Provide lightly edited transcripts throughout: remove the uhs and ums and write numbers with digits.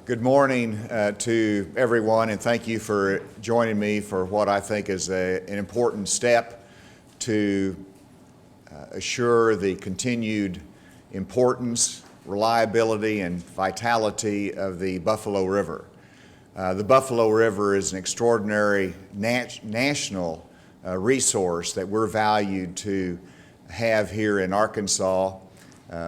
Good morning to everyone, and thank you for joining me for what I think is an important step to assure the continued importance, reliability, and vitality of the Buffalo River. The Buffalo River is an extraordinary national resource that we're valued to have here in Arkansas,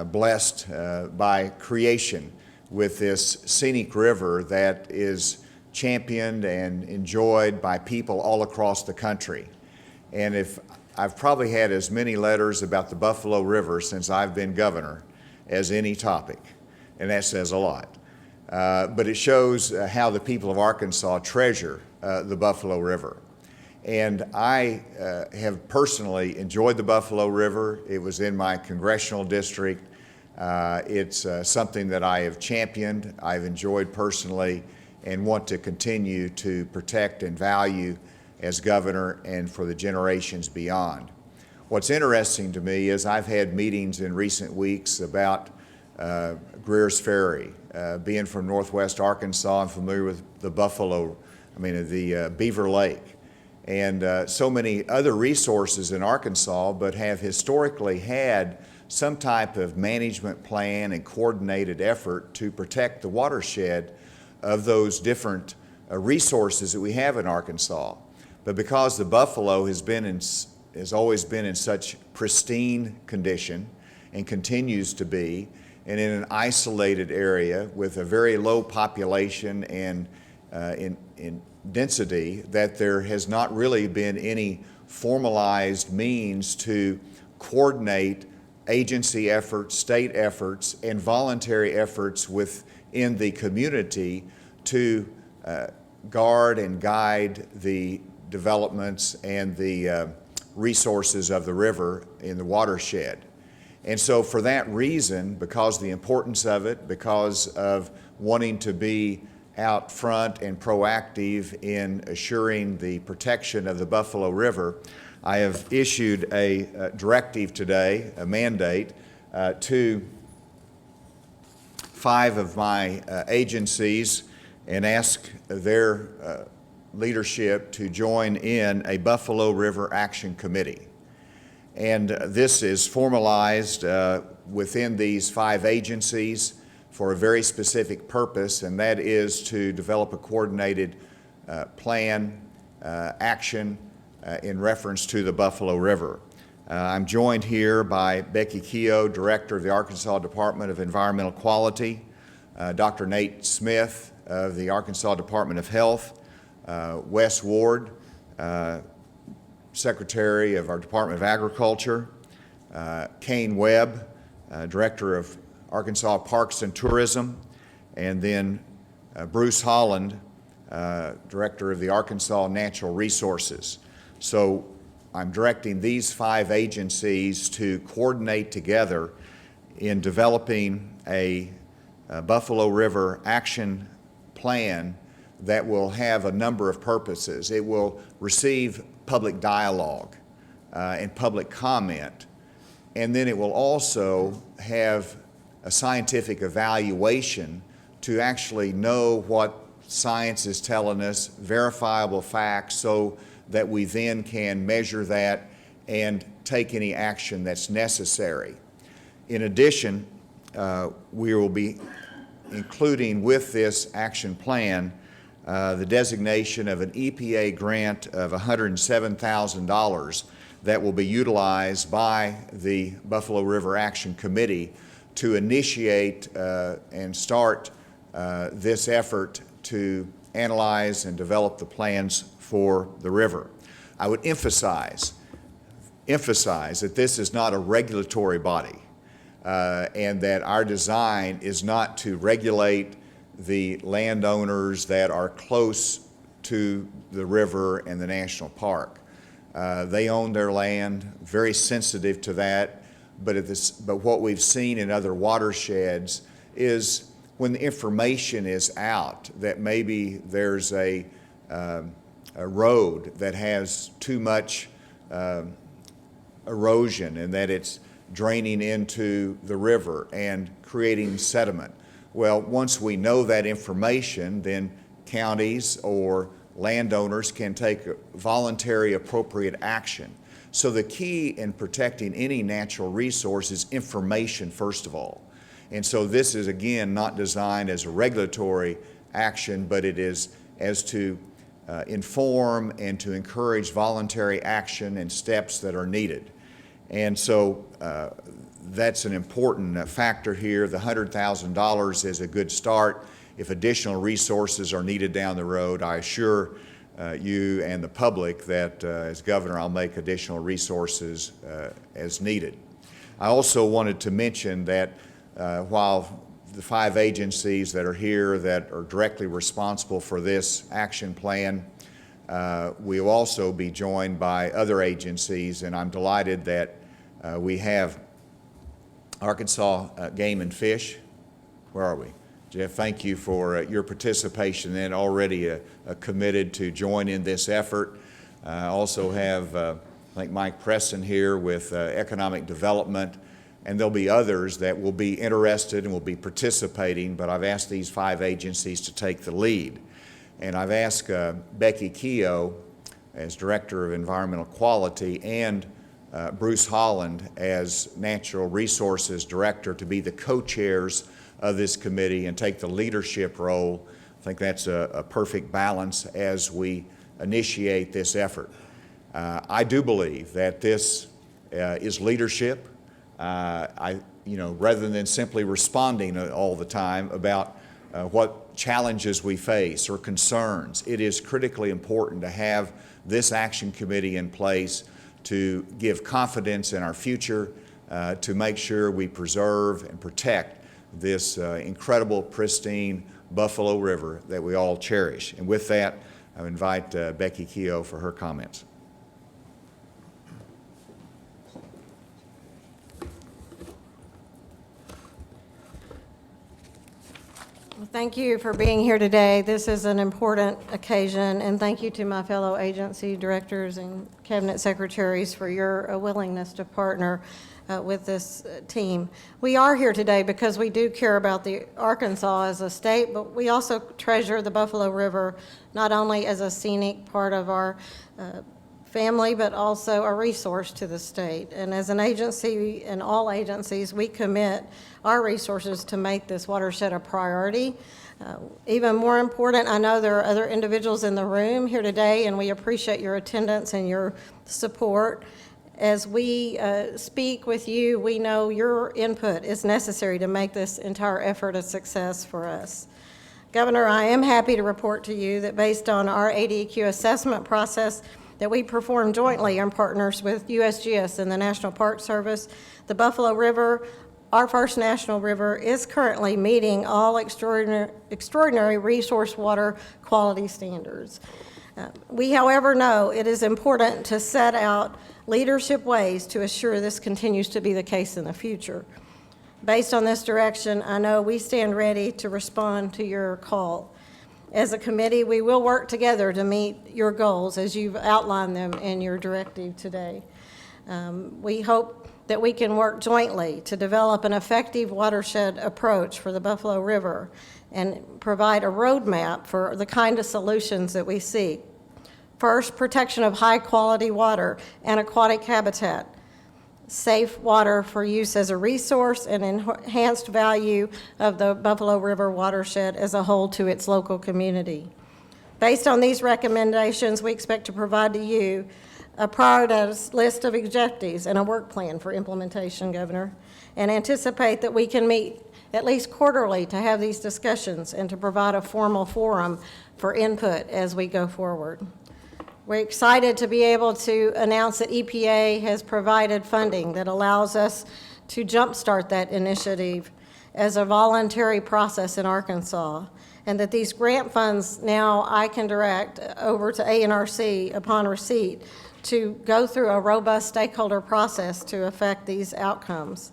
blessed by creation with this scenic river that is championed and enjoyed by people all across the country. And if I've probably had as many letters about the Buffalo River since I've been governor as any topic, and that says a lot. But it shows how the people of Arkansas treasure the Buffalo River. And I have personally enjoyed the Buffalo River. It was in my congressional district. It's something that I have championed, I've enjoyed personally, and want to continue to protect and value as governor and for the generations beyond. What's interesting to me is I've had meetings in recent weeks about Greer's Ferry. Being from Northwest Arkansas, I'm familiar with the Beaver Lake, and so many other resources in Arkansas, but have historically had some type of management plan and coordinated effort to protect the watershed of those different resources that we have in Arkansas. But because the Buffalo has always been in such pristine condition and continues to be, and in an isolated area with a very low population and in density, that there has not really been any formalized means to coordinate agency efforts, state efforts, and voluntary efforts within the community to guard and guide the developments and the resources of the river in the watershed. And so for that reason, because of the importance of it, because of wanting to be out front and proactive in assuring the protection of the Buffalo River, I have issued a directive today, a mandate, to 5 of my agencies and ask their leadership to join in a Buffalo River Action Committee. And this is formalized within these 5 agencies for a very specific purpose, and that is to develop a coordinated plan, action, in reference to the Buffalo River. I'm joined here by Becky Keogh, Director of the Arkansas Department of Environmental Quality, Dr. Nate Smith of the Arkansas Department of Health, Wes Ward, Secretary of our Department of Agriculture, Kane Webb, Director of Arkansas Parks and Tourism, and then Bruce Holland, Director of the Arkansas Natural Resources. So I'm directing these 5 agencies to coordinate together in developing a Buffalo River action plan that will have a number of purposes. It will receive public dialogue and public comment, and then it will also have a scientific evaluation to actually know what science is telling us, verifiable facts, so that we then can measure that and take any action that's necessary. In addition, we will be including with this action plan the designation of an EPA grant of $107,000 that will be utilized by the Buffalo River Action Committee to initiate and start this effort to analyze and develop the plans for the river. I would emphasize that this is not a regulatory body and that our design is not to regulate the landowners that are close to the river and the national park. They own their land, very sensitive to that, but what we've seen in other watersheds is when the information is out that maybe there's a road that has too much erosion and that it's draining into the river and creating sediment. Well, once we know that information, then counties or landowners can take voluntary appropriate action. So the key in protecting any natural resource is information, first of all. And so this is, again, not designed as a regulatory action, but it is as to inform and to encourage voluntary action and steps that are needed. And so that's an important factor here. The $100,000 is a good start. If additional resources are needed down the road, I assure you and the public that as governor, I'll make additional resources as needed. I also wanted to mention that while the 5 agencies that are here that are directly responsible for this action plan, we will also be joined by other agencies, and I'm delighted that we have Arkansas Game and Fish. Where are we? Jeff, thank you for your participation and already committed to join in this effort. I also have, I think, Mike Preston here with Economic Development, and there'll be others that will be interested and will be participating, but I've asked these 5 agencies to take the lead. And I've asked Becky Keogh as Director of Environmental Quality and Bruce Holland as Natural Resources Director to be the co-chairs of this committee and take the leadership role. I think that's a perfect balance as we initiate this effort. I do believe that this is leadership. Rather than simply responding all the time about what challenges we face or concerns, it is critically important to have this action committee in place to give confidence in our future, to make sure we preserve and protect this incredible, pristine Buffalo River that we all cherish. And with that, I invite Becky Keogh for her comments. Thank you for being here today. This is an important occasion, and thank you to my fellow agency directors and cabinet secretaries for your willingness to partner with this team. We are here today because we do care about the Arkansas as a state, but we also treasure the Buffalo River not only as a scenic part of our family, but also a resource to the state. And as an agency, and all agencies, we commit our resources to make this watershed a priority. Even more important, I know there are other individuals in the room here today, and we appreciate your attendance and your support. As we speak with you, we know your input is necessary to make this entire effort a success for us. Governor, I am happy to report to you that based on our ADQ assessment process that we perform jointly in partners with USGS and the National Park Service, the Buffalo River, our first national river, is currently meeting all extraordinary resource water quality standards. We, however, know it is important to set out leadership ways to assure this continues to be the case in the future. Based on this direction, I know we stand ready to respond to your call. As a committee, we will work together to meet your goals as you've outlined them in your directive today. We hope that we can work jointly to develop an effective watershed approach for the Buffalo River and provide a roadmap for the kind of solutions that we seek. First, protection of high-quality water and aquatic habitat, safe water for use as a resource, and enhanced value of the Buffalo River watershed as a whole to its local community. Based on these recommendations, we expect to provide to you a prioritized list of objectives and a work plan for implementation, Governor, and anticipate that we can meet at least quarterly to have these discussions and to provide a formal forum for input as we go forward. We're excited to be able to announce that EPA has provided funding that allows us to jumpstart that initiative as a voluntary process in Arkansas, and that these grant funds now I can direct over to ANRC upon receipt to go through a robust stakeholder process to affect these outcomes.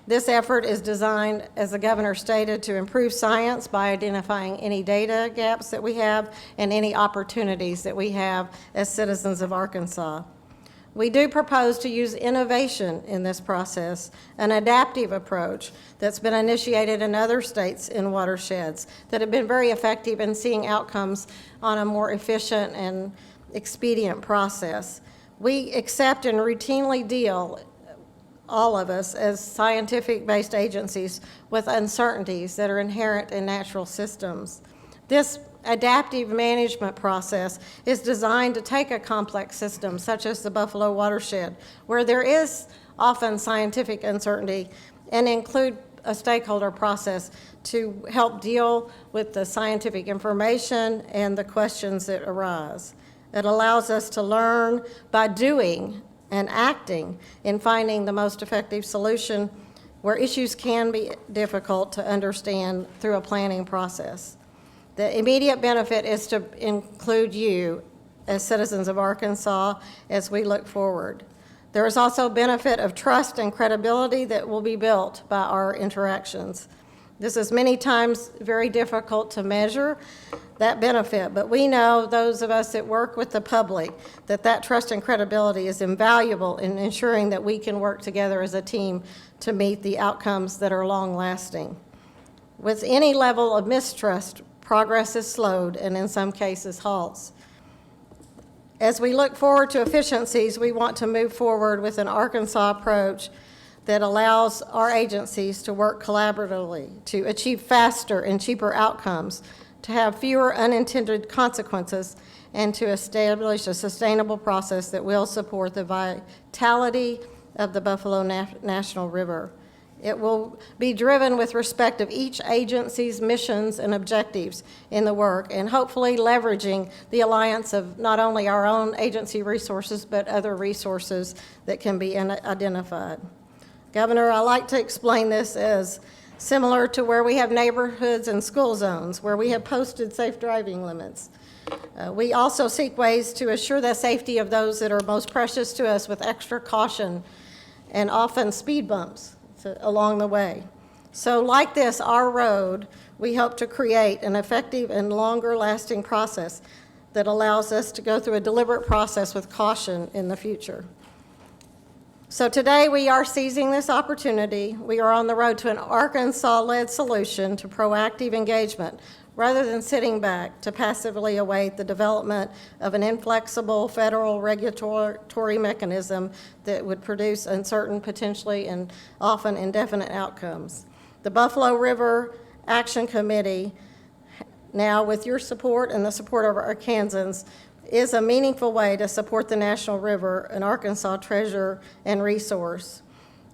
This effort is designed, as the governor stated, to improve science by identifying any data gaps that we have and any opportunities that we have as citizens of Arkansas. We do propose to use innovation in this process, an adaptive approach that's been initiated in other states in watersheds that have been very effective in seeing outcomes on a more efficient and expedient process. We accept and routinely deal, all of us as scientific-based agencies, with uncertainties that are inherent in natural systems. This adaptive management process is designed to take a complex system such as the Buffalo watershed, where there is often scientific uncertainty, and include a stakeholder process to help deal with the scientific information and the questions that arise. It allows us to learn by doing and acting in finding the most effective solution where issues can be difficult to understand through a planning process. The immediate benefit is to include you as citizens of Arkansas as we look forward. There is also benefit of trust and credibility that will be built by our interactions. This is many times very difficult to measure, that benefit, but we know, those of us that work with the public, that trust and credibility is invaluable in ensuring that we can work together as a team to meet the outcomes that are long-lasting. With any level of mistrust, progress is slowed and in some cases halts. As we look forward to efficiencies, we want to move forward with an Arkansas approach that allows our agencies to work collaboratively, to achieve faster and cheaper outcomes, to have fewer unintended consequences, and to establish a sustainable process that will support the vitality of the Buffalo National River. It will be driven with respect of each agency's missions and objectives in the work, and hopefully leveraging the alliance of not only our own agency resources, but other resources that can be identified. Governor, I like to explain this as similar to where we have neighborhoods and school zones, where we have posted safe driving limits. We also seek ways to assure the safety of those that are most precious to us with extra caution and often speed bumps along the way. So like this, our road, we hope to create an effective and longer lasting process that allows us to go through a deliberate process with caution in the future. So today we are seizing this opportunity. We are on the road to an Arkansas-led solution to proactive engagement, rather than sitting back to passively await the development of an inflexible federal regulatory mechanism that would produce uncertain, potentially, and often indefinite outcomes. The Buffalo River Action Committee, now with your support and the support of Arkansans, is a meaningful way to support the National River, an Arkansas treasure and resource.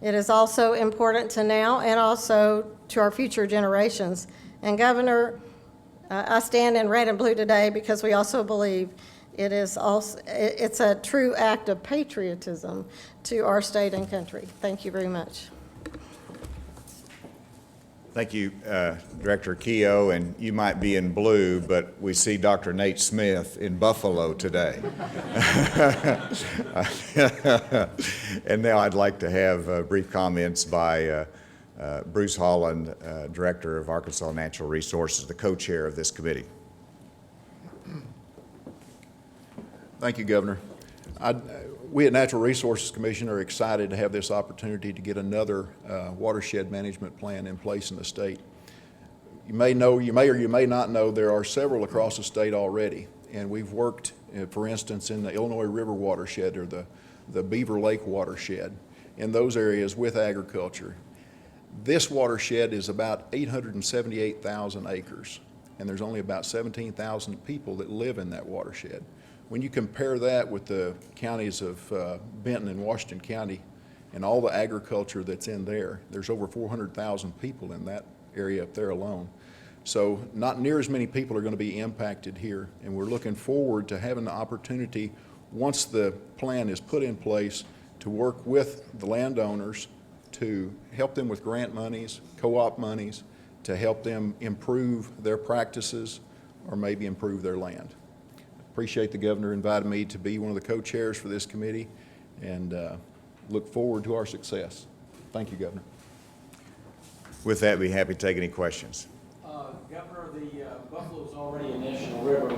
It is also important to now and also to our future generations. And Governor, I stand in red and blue today because we also believe it's a true act of patriotism to our state and country. Thank you very much. Thank you, Director Keogh, and you might be in blue, but we see Dr. Nate Smith in Buffalo today. And now I'd like to have brief comments by Bruce Holland, Director of Arkansas Natural Resources, the co-chair of this committee. Thank you, Governor. We at Natural Resources Commission are excited to have this opportunity to get another watershed management plan in place in the state. You may or you may not know, there are several across the state already, and we've worked, for instance, in the Illinois River watershed or the Beaver Lake watershed, in those areas with agriculture. This watershed is about 878,000 acres, and there's only about 17,000 people that live in that watershed. When you compare that with the counties of Benton and Washington County and all the agriculture that's in there, there's over 400,000 people in that area up there alone. So not near as many people are going to be impacted here, and we're looking forward to having the opportunity, once the plan is put in place, to work with the landowners to help them with grant monies, co-op monies, to help them improve their practices or maybe improve their land. Appreciate the governor invited me to be one of the co-chairs for this committee, and look forward to our success. Thank you, Governor. With that, we'd be happy to take any questions. Governor, the Buffalo is already a national river,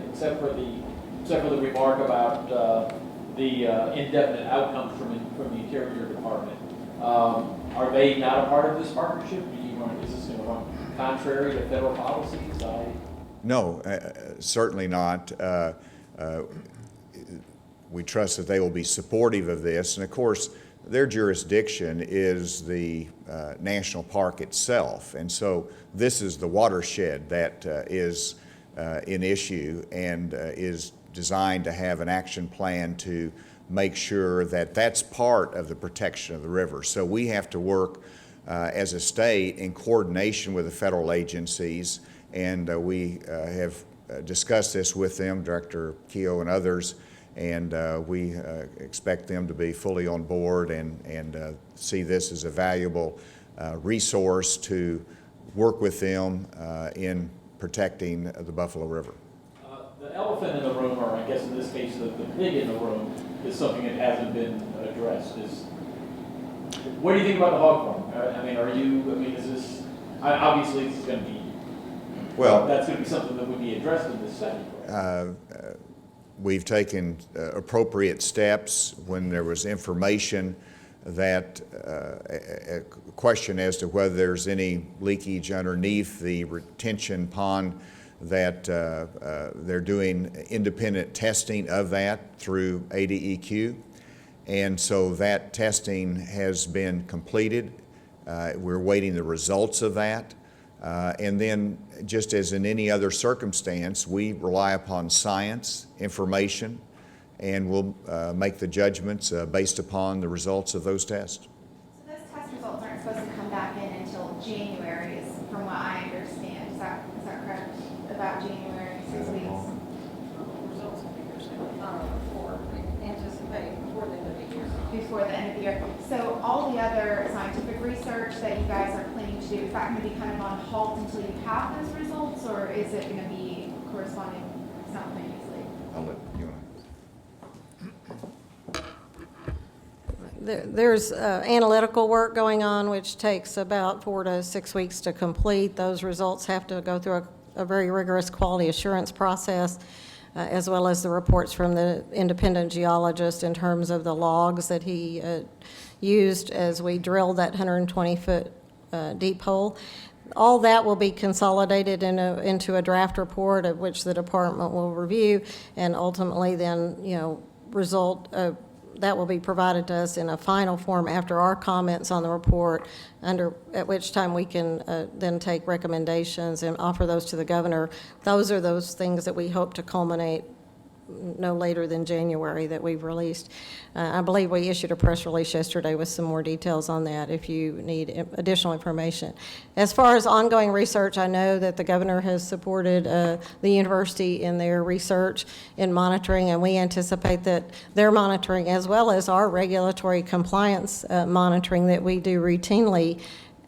except for the remark about the indefinite outcomes from the Interior Department. Are they not a part of this partnership? Is this going to run contrary to federal policies? No, certainly not. We trust that they will be supportive of this. And of course, their jurisdiction is the national park itself. And so this is the watershed that is in issue and is designed to have an action plan to make sure that that's part of the protection of the river. So we have to work as a state in coordination with the federal agencies, and we have discussed this with them, Director Keogh and others, and we expect them to be fully on board and see this as a valuable resource to work with them in protecting the Buffalo River. The elephant in the room, or I guess in this case the pig in the room, is something that hasn't been addressed. What do you think about the hog farm? Is this, obviously this is going to be, that's going to be something that would be addressed in this study. We've taken appropriate steps when there was information that a question as to whether there's any leakage underneath the retention pond, that they're doing independent testing of that through ADEQ. And so that testing has been completed. We're waiting the results of that. And then, just as in any other circumstance, we rely upon science, information, and we'll make the judgments based upon the results of those tests. So those test results aren't supposed to come back in until January, is from what I understand. Is that correct? About January, 6 weeks? Results will be before, we anticipate before the end of the year. Before the end of the year. So all the other scientific research that you guys are planning to do, is that going to be kind of on halt until you have those results, or is it going to be corresponding simultaneously? I'll let you know. There's analytical work going on, which takes about 4 to 6 weeks to complete. Those results have to go through a very rigorous quality assurance process, as well as the reports from the independent geologist in terms of the logs that he used as we drilled that 120-foot deep hole. All that will be consolidated into a draft report, of which the department will review, and ultimately then, that will be provided to us in a final form after our comments on the report, at which time we can then take recommendations and offer those to the governor. Those are those things that we hope to culminate no later than January that we've released. I believe we issued a press release yesterday with some more details on that if you need additional information. As far as ongoing research, I know that the governor has supported the university in their research in monitoring, and we anticipate that their monitoring, as well as our regulatory compliance monitoring that we do routinely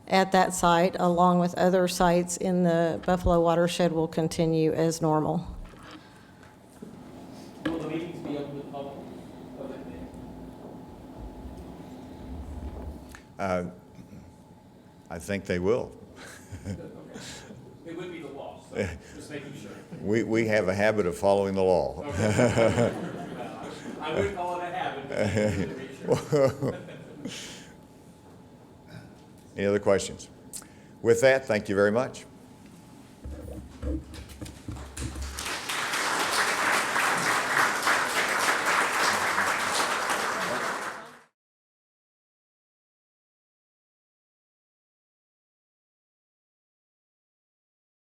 at that site, along with other sites in the Buffalo watershed, will continue as normal. Will the meetings be open to the public? I think they will. Okay. It would be the law, so just making sure. We have a habit of following the law. Okay. I would call it a habit, but just to make sure. Any other questions? With that, thank you very much.